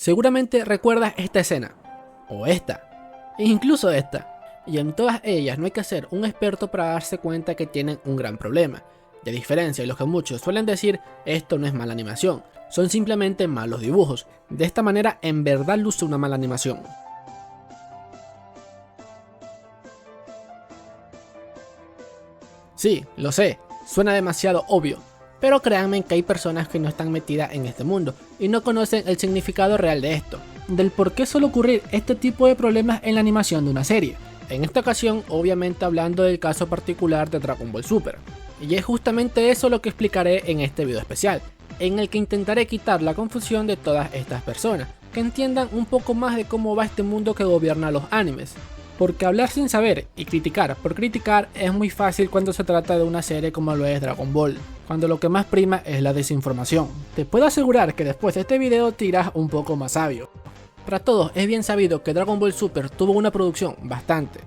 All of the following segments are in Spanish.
Seguramente recuerdas esta escena, o esta, e incluso esta, y en todas ellas no hay que ser un experto para darse cuenta que tienen un gran problema. De diferencia de lo que muchos suelen decir, esto no es mala animación, son simplemente malos dibujos. De esta manera en verdad luce una mala animación. Sí, lo sé, suena demasiado obvio, pero créanme que hay personas que no están metidas en este mundo y no conocen el significado real de esto, del por qué suele ocurrir este tipo de problemas en la animación de una serie. En esta ocasión, obviamente hablando del caso particular de Dragon Ball Super. Y es justamente eso lo que explicaré en este video especial, en el que intentaré quitar la confusión de todas estas personas, que entiendan un poco más de cómo va este mundo que gobierna los animes. Porque hablar sin saber y criticar por criticar es muy fácil cuando se trata de una serie como lo es Dragon Ball, cuando lo que más prima es la desinformación. Te puedo asegurar que después de este video te irás un poco más sabio. Para todos es bien sabido que Dragon Ball Super tuvo una producción bastante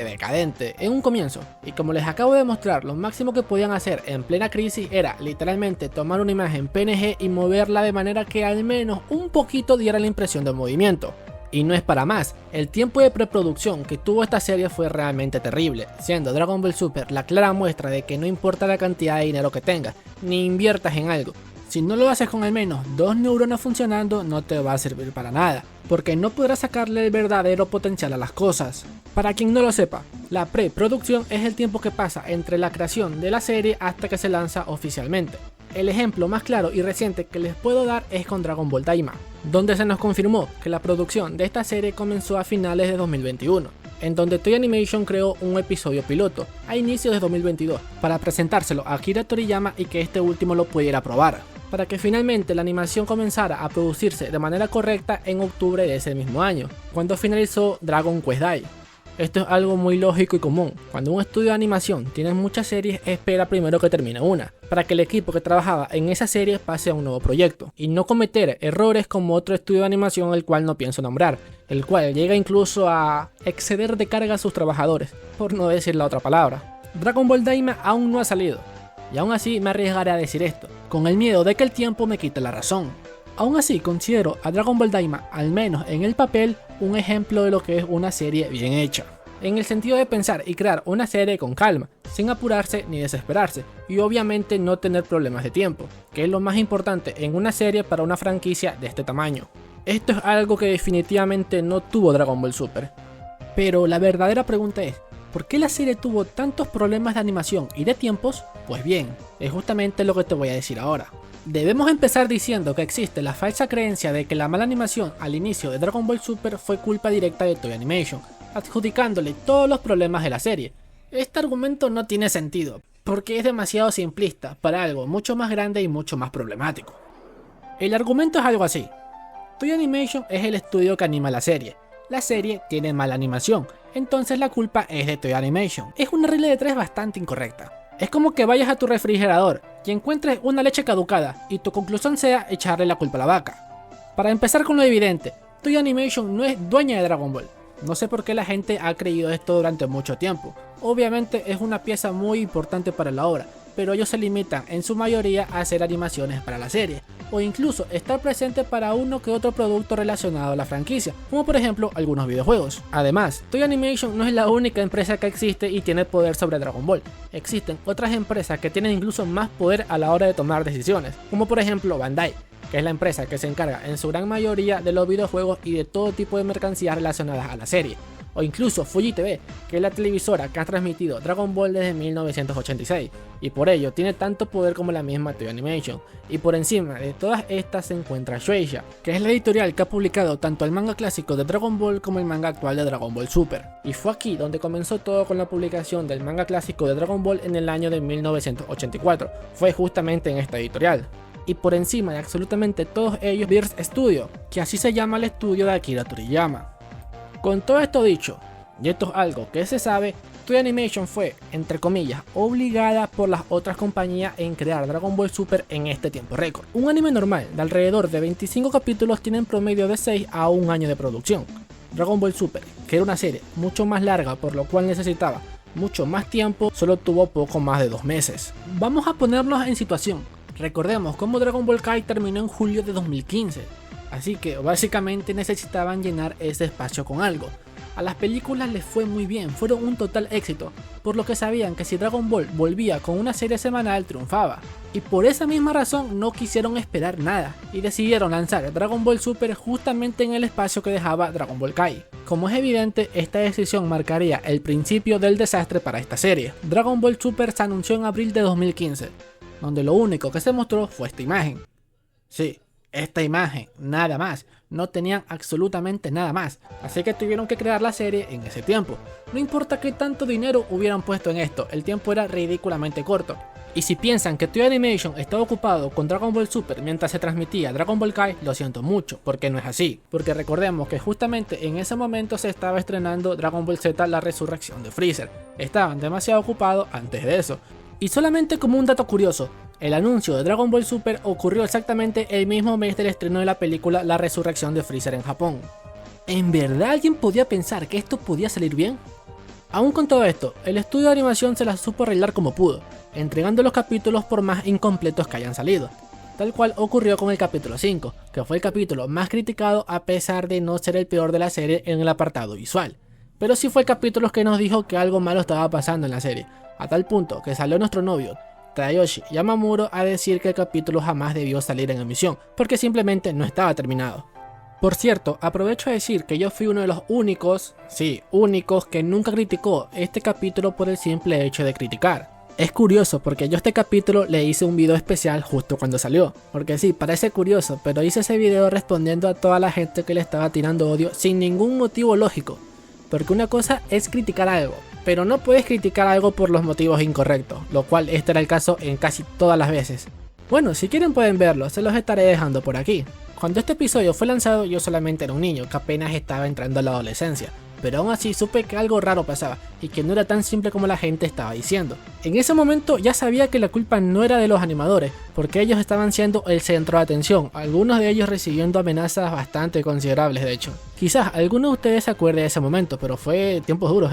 decadente en un comienzo, y como les acabo de mostrar, lo máximo que podían hacer en plena crisis era literalmente tomar una imagen PNG y moverla de manera que al menos un poquito diera la impresión de movimiento. Y no es para más, el tiempo de preproducción que tuvo esta serie fue realmente terrible, siendo Dragon Ball Super la clara muestra de que no importa la cantidad de dinero que tengas, ni inviertas en algo, si no lo haces con al menos 2 neuronas funcionando no te va a servir para nada, porque no podrás sacarle el verdadero potencial a las cosas. Para quien no lo sepa, la preproducción es el tiempo que pasa entre la creación de la serie hasta que se lanza oficialmente. El ejemplo más claro y reciente que les puedo dar es con Dragon Ball Daima, donde se nos confirmó que la producción de esta serie comenzó a finales de 2021, en donde Toei Animation creó un episodio piloto a inicios de 2022 para presentárselo a Akira Toriyama y que este último lo pudiera probar, para que finalmente la animación comenzara a producirse de manera correcta en octubre de ese mismo año, cuando finalizó Dragon Quest Dai. Esto es algo muy lógico y común. Cuando un estudio de animación tiene muchas series, espera primero que termine una, para que el equipo que trabajaba en esa serie pase a un nuevo proyecto, y no cometer errores como otro estudio de animación el cual no pienso nombrar, el cual llega incluso a exceder de carga a sus trabajadores, por no decir la otra palabra. Dragon Ball Daima aún no ha salido, y aún así me arriesgaré a decir esto, con el miedo de que el tiempo me quite la razón. Aún así considero a Dragon Ball Daima, al menos en el papel, un ejemplo de lo que es una serie bien hecha, en el sentido de pensar y crear una serie con calma, sin apurarse ni desesperarse, y obviamente no tener problemas de tiempo, que es lo más importante en una serie para una franquicia de este tamaño. Esto es algo que definitivamente no tuvo Dragon Ball Super. Pero la verdadera pregunta es, ¿por qué la serie tuvo tantos problemas de animación y de tiempos? Pues bien, es justamente lo que te voy a decir ahora. Debemos empezar diciendo que existe la falsa creencia de que la mala animación al inicio de Dragon Ball Super fue culpa directa de Toei Animation, adjudicándole todos los problemas de la serie. Este argumento no tiene sentido, porque es demasiado simplista para algo mucho más grande y mucho más problemático. El argumento es algo así: Toei Animation es el estudio que anima la serie tiene mala animación, entonces la culpa es de Toei Animation. Es una regla de 3 bastante incorrecta. Es como que vayas a tu refrigerador y encuentres una leche caducada y tu conclusión sea echarle la culpa a la vaca. Para empezar con lo evidente, Toei Animation no es dueña de Dragon Ball. No sé por qué la gente ha creído esto durante mucho tiempo. Obviamente es una pieza muy importante para la obra, pero ellos se limitan en su mayoría a hacer animaciones para la serie, o incluso estar presente para uno que otro producto relacionado a la franquicia, como por ejemplo algunos videojuegos. Además, Toei Animation no es la única empresa que existe y tiene poder sobre Dragon Ball. Existen otras empresas que tienen incluso más poder a la hora de tomar decisiones, como por ejemplo Bandai, que es la empresa que se encarga en su gran mayoría de los videojuegos y de todo tipo de mercancías relacionadas a la serie, o incluso Fuji TV, que es la televisora que ha transmitido Dragon Ball desde 1986, y por ello tiene tanto poder como la misma Toei Animation. Y por encima de todas estas se encuentra Shueisha, que es la editorial que ha publicado tanto el manga clásico de Dragon Ball como el manga actual de Dragon Ball Super. Y fue aquí donde comenzó todo con la publicación del manga clásico de Dragon Ball en el año de 1984, fue justamente en esta editorial. Y por encima de absolutamente todos ellos, Viz Studio, que así se llama el estudio de Akira Toriyama. Con todo esto dicho, y esto es algo que se sabe, Toei Animation fue, entre comillas, obligada por las otras compañías en crear Dragon Ball Super en este tiempo récord. Un anime normal de alrededor de 25 capítulos tiene en promedio de 6 a 1 año de producción. Dragon Ball Super, que era una serie mucho más larga por lo cual necesitaba mucho más tiempo, solo tuvo poco más de 2 meses. Vamos a ponernos en situación. Recordemos cómo Dragon Ball Kai terminó en julio de 2015. así que básicamente necesitaban llenar ese espacio con algo. A las películas les fue muy bien, fueron un total éxito, por lo que sabían que si Dragon Ball volvía con una serie semanal triunfaba. Y por esa misma razón no quisieron esperar nada, y decidieron lanzar Dragon Ball Super justamente en el espacio que dejaba Dragon Ball Kai. Como es evidente, esta decisión marcaría el principio del desastre para esta serie. Dragon Ball Super se anunció en abril de 2015, donde lo único que se mostró fue esta imagen. Sí, esta imagen, nada más. No tenían absolutamente nada más, así que tuvieron que crear la serie en ese tiempo. No importa qué tanto dinero hubieran puesto en esto, el tiempo era ridículamente corto. Y si piensan que Toei Animation estaba ocupado con Dragon Ball Super mientras se transmitía Dragon Ball Kai, lo siento mucho, porque no es así. Porque recordemos que justamente en ese momento se estaba estrenando Dragon Ball Z: La Resurrección de Freezer. Estaban demasiado ocupados antes de eso. Y solamente como un dato curioso, el anuncio de Dragon Ball Super ocurrió exactamente el mismo mes del estreno de la película La Resurrección de Freezer en Japón. ¿En verdad alguien podía pensar que esto podía salir bien? Aún con todo esto, el estudio de animación se la supo arreglar como pudo, entregando los capítulos por más incompletos que hayan salido, tal cual ocurrió con el capítulo 5, que fue el capítulo más criticado a pesar de no ser el peor de la serie en el apartado visual. Pero sí fue el capítulo que nos dijo que algo malo estaba pasando en la serie, a tal punto que salió nuestro novio Tadayoshi Yamamuro a decir que el capítulo jamás debió salir en emisión, porque simplemente no estaba terminado. Por cierto, aprovecho a decir que yo fui uno de los únicos, sí, únicos, que nunca criticó este capítulo por el simple hecho de criticar. Es curioso porque yo a este capítulo le hice un video especial justo cuando salió, porque sí, parece curioso, pero hice ese video respondiendo a toda la gente que le estaba tirando odio sin ningún motivo lógico. Porque una cosa es criticar algo, pero no puedes criticar algo por los motivos incorrectos, lo cual este era el caso en casi todas las veces. Bueno, si quieren pueden verlo, se los estaré dejando por aquí. Cuando este episodio fue lanzado yo solamente era un niño que apenas estaba entrando a la adolescencia, pero aún así supe que algo raro pasaba y que no era tan simple como la gente estaba diciendo. En ese momento ya sabía que la culpa no era de los animadores, porque ellos estaban siendo el centro de atención, algunos de ellos recibiendo amenazas bastante considerables de hecho. Quizás alguno de ustedes se acuerde de ese momento, pero fue tiempos duros,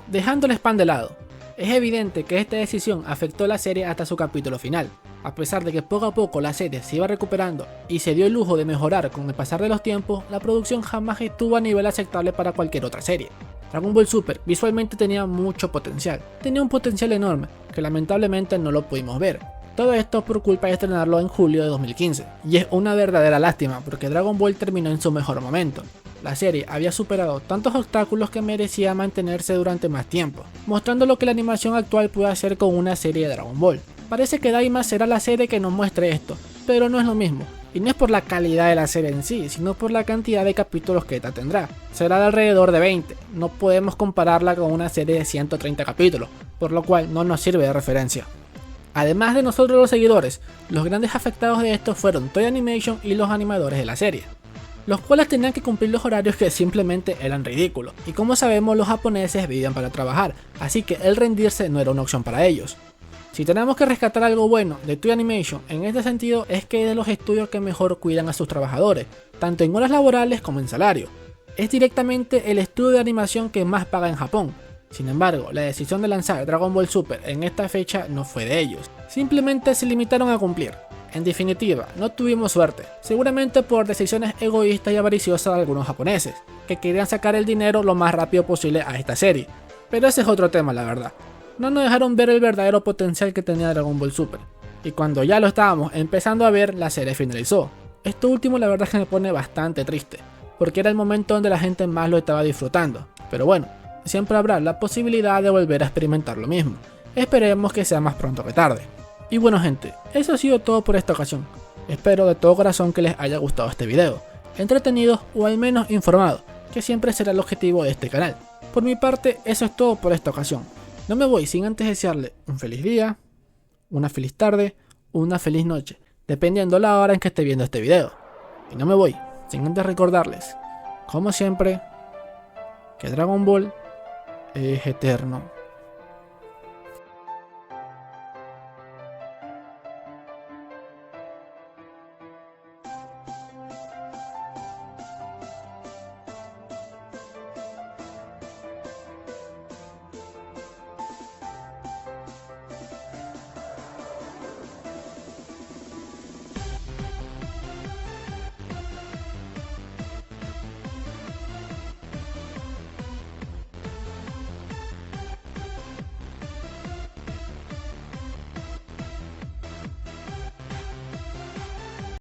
Dejando el spam de lado, es evidente que esta decisión afectó la serie hasta su capítulo final. A pesar de que poco a poco la serie se iba recuperando y se dio el lujo de mejorar con el pasar de los tiempos, la producción jamás estuvo a nivel aceptable para cualquier otra serie. Dragon Ball Super visualmente tenía mucho potencial, tenía un potencial enorme, que lamentablemente no lo pudimos ver. Todo esto por culpa de estrenarlo en julio de 2015, y es una verdadera lástima porque Dragon Ball terminó en su mejor momento. La serie había superado tantos obstáculos que merecía mantenerse durante más tiempo, mostrando lo que la animación actual puede hacer con una serie de Dragon Ball. Parece que Daima será la serie que nos muestre esto, pero no es lo mismo, y no es por la calidad de la serie en sí, sino por la cantidad de capítulos que esta tendrá. Será de alrededor de 20, no podemos compararla con una serie de 130 capítulos, por lo cual no nos sirve de referencia. Además de nosotros los seguidores, los grandes afectados de esto fueron Toei Animation y los animadores de la serie, los cuales tenían que cumplir los horarios que simplemente eran ridículos, y como sabemos los japoneses vivían para trabajar, así que el rendirse no era una opción para ellos. Si tenemos que rescatar algo bueno de Toei Animation en este sentido es que es de los estudios que mejor cuidan a sus trabajadores, tanto en horas laborales como en salario. Es directamente el estudio de animación que más paga en Japón. Sin embargo, la decisión de lanzar Dragon Ball Super en esta fecha no fue de ellos, simplemente se limitaron a cumplir. En definitiva, no tuvimos suerte, seguramente por decisiones egoístas y avariciosas de algunos japoneses, que querían sacar el dinero lo más rápido posible a esta serie, pero ese es otro tema la verdad. No nos dejaron ver el verdadero potencial que tenía Dragon Ball Super, y cuando ya lo estábamos empezando a ver, la serie finalizó. Esto último la verdad es que me pone bastante triste, porque era el momento donde la gente más lo estaba disfrutando, pero bueno, siempre habrá la posibilidad de volver a experimentar lo mismo. Esperemos que sea más pronto que tarde. Y bueno gente, eso ha sido todo por esta ocasión. Espero de todo corazón que les haya gustado este video, entretenidos o al menos informados, que siempre será el objetivo de este canal. Por mi parte, eso es todo por esta ocasión. No me voy sin antes desearle un feliz día, una feliz tarde o una feliz noche, dependiendo la hora en que esté viendo este video. Y no me voy sin antes recordarles, como siempre, que Dragon Ball es eterno.